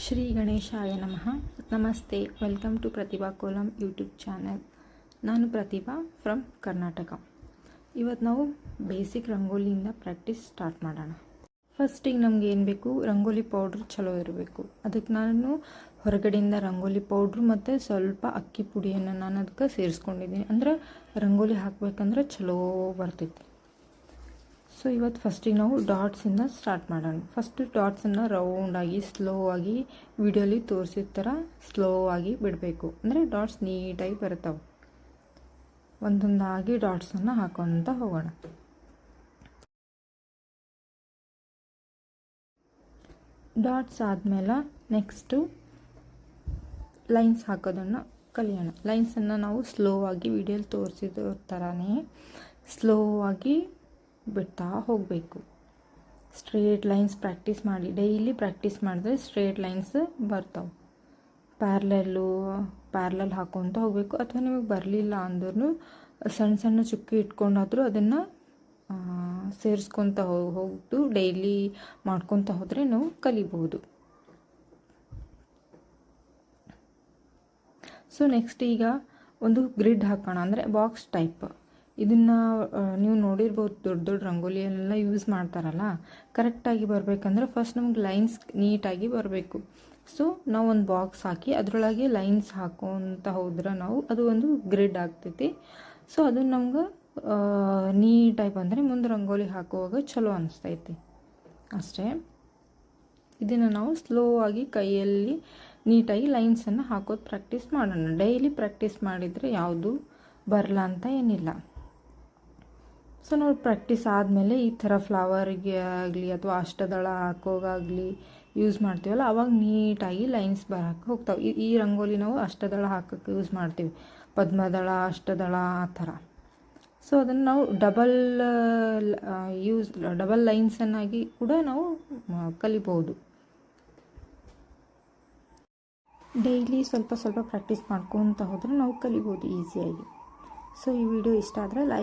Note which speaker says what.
Speaker 1: ಶ್ರೀ ಗಣೇಶಾಯ ನಮಃ. ನಮಸ್ತೆ, welcome to Pratibha kolam YouTube channel. ನಾನು ಪ್ರತಿಭಾ ಫ್ರಮ್ ಕರ್ನಾಟಕ. ಇವತ್ತು ನಾವು ಬೇಸಿಕ್ ರಂಗೋಲಿಯಿಂದ ಪ್ರಾಕ್ಟೀಸ್ ಸ್ಟಾರ್ಟ್ ಮಾಡೋಣ. ಫಸ್ಟಿಗೆ ನಮ್ಗೆ ಏನು ಬೇಕು, ರಂಗೋಲಿ ಪೌಡ್ರ್ ಚಲೋ ಇರಬೇಕು. ಅದಕ್ಕೆ ನಾನು ಹೊರಗಡೆಯಿಂದ ರಂಗೋಲಿ ಪೌಡ್ರು ಮತ್ತು ಸ್ವಲ್ಪ ಅಕ್ಕಿ ಪುಡಿಯನ್ನು ನಾನು ಅದಕ್ಕೆ ಸೇರಿಸ್ಕೊಂಡಿದ್ದೀನಿ. ಅಂದರೆ ರಂಗೋಲಿ ಹಾಕಬೇಕಂದ್ರೆ ಚಲೋ ಬರ್ತೈತಿ. ಸೊ ಇವತ್ತು ಫಸ್ಟಿಗೆ ನಾವು ಡಾಟ್ಸಿಂದ ಸ್ಟಾರ್ಟ್ ಮಾಡೋಣ. ಫಸ್ಟ್ ಡಾಟ್ಸನ್ನು ರೌಂಡಾಗಿ ಸ್ಲೋ ಆಗಿ ವಿಡಿಯೋಲಿ ತೋರಿಸಿದ ಥರ ಸ್ಲೋ ಆಗಿ ಬಿಡಬೇಕು. ಅಂದರೆ ಡಾಟ್ಸ್ ನೀಟಾಗಿ ಬರ್ತಾವೆ. ಒಂದೊಂದಾಗಿ ಡಾಟ್ಸನ್ನು ಹಾಕೊತ ಹೋಗೋಣ. ಡಾಟ್ಸ್ ಆದಮೇಲೆ ನೆಕ್ಸ್ಟು ಲೈನ್ಸ್ ಹಾಕೋದನ್ನು ಕಲಿಯೋಣ. ಲೈನ್ಸನ್ನು ನಾವು ಸ್ಲೋ ಆಗಿ ವಿಡಿಯೋಲಿ ತೋರಿಸಿದ ಥರನೇ ಸ್ಲೋ ಆಗಿ ಬಿಡ್ತಾ ಹೋಗಬೇಕು. ಸ್ಟ್ರೇಟ್ ಲೈನ್ಸ್ ಪ್ರಾಕ್ಟೀಸ್ ಮಾಡಿ, ಡೈಲಿ ಪ್ರಾಕ್ಟೀಸ್ ಮಾಡಿದ್ರೆ ಸ್ಟ್ರೇಟ್ ಲೈನ್ಸ್ ಬರ್ತಾವೆ. ಪ್ಯಾರ್ಲಲ್ ಹಾಕೊತ ಹೋಗಬೇಕು. ಅಥವಾ ನಿಮಗೆ ಬರಲಿಲ್ಲ ಅಂದ್ರೂ ಸಣ್ಣ ಸಣ್ಣ ಚುಕ್ಕಿ ಇಟ್ಕೊಂಡಾದರೂ ಅದನ್ನು ಸೇರಿಸ್ಕೊತ ಹೋಗ್ದು ಡೈಲಿ ಮಾಡ್ಕೊತ ಹೋದರೆ ನಾವು ಕಲಿಬೋದು. ಸೊ ನೆಕ್ಸ್ಟ್ ಈಗ ಒಂದು ಗ್ರಿಡ್ ಹಾಕೋಣ, ಅಂದರೆ ಬಾಕ್ಸ್ ಟೈಪ್. ಇದನ್ನು ನೀವು ನೋಡಿರ್ಬೋದು, ದೊಡ್ಡ ದೊಡ್ಡ ರಂಗೋಲಿಯೆಲ್ಲ ಯೂಸ್ ಮಾಡ್ತಾರಲ್ಲ. ಕರೆಕ್ಟಾಗಿ ಬರಬೇಕಂದ್ರೆ ಫಸ್ಟ್ ನಮ್ಗೆ ಲೈನ್ಸ್ ನೀಟಾಗಿ ಬರಬೇಕು. ಸೊ ನಾವು ಒಂದು ಬಾಕ್ಸ್ ಹಾಕಿ ಅದರೊಳಗೆ ಲೈನ್ಸ್ ಹಾಕೋಂತ ಹೋದ್ರೆ ನಾವು ಅದು ಒಂದು ಗ್ರಿಡ್ ಆಗ್ತೈತಿ. ಸೊ ಅದು ನಮ್ಗೆ ನೀಟಾಗಿ ಬಂದರೆ ಮುಂದೆ ರಂಗೋಲಿ ಹಾಕುವಾಗ ಚಲೋ ಅನಿಸ್ತೈತಿ ಅಷ್ಟೇ. ಇದನ್ನು ನಾವು ಸ್ಲೋ ಆಗಿ ಕೈಯಲ್ಲಿ ನೀಟಾಗಿ ಲೈನ್ಸನ್ನು ಹಾಕೋದು ಪ್ರಾಕ್ಟೀಸ್ ಮಾಡೋಣ. ಡೈಲಿ ಪ್ರಾಕ್ಟೀಸ್ ಮಾಡಿದರೆ ಯಾವುದು ಬರಲ್ಲ ಅಂತ ಏನಿಲ್ಲ. ಸೊ ನಾವು ಪ್ರಾಕ್ಟೀಸ್ ಆದಮೇಲೆ ಈ ಥರ ಫ್ಲವರ್ಗೆ ಆಗಲಿ ಅಥವಾ ಅಷ್ಟದಳ ಹಾಕೋಗಾಗಲಿ ಯೂಸ್ ಮಾಡ್ತೀವಲ್ಲ, ಅವಾಗ ನೀಟಾಗಿ ಲೈನ್ಸ್ ಬರೋಕ್ಕೆ ಹೋಗ್ತಾವೆ. ಈ ರಂಗೋಲಿ ನಾವು ಅಷ್ಟದಳ ಹಾಕೋಕ್ಕೆ ಯೂಸ್ ಮಾಡ್ತೀವಿ, ಪದ್ಮದಳ, ಅಷ್ಟದಳ ಆ ಥರ. ಸೊ ಅದನ್ನು ನಾವು ಡಬಲ್ ಲೈನ್ಸನ್ನಾಗಿ ಕೂಡ ನಾವು ಕಲಿಬೋದು. ಡೈಲಿ ಸ್ವಲ್ಪ ಸ್ವಲ್ಪ ಪ್ರಾಕ್ಟೀಸ್ ಮಾಡ್ಕೊತ ಹೋದರೆ ನಾವು ಕಲಿಬೋದು ಈಸಿಯಾಗಿ. ಸೊ ಈ ವಿಡಿಯೋ ಇಷ್ಟ ಆದರೆ ಲೈಕ್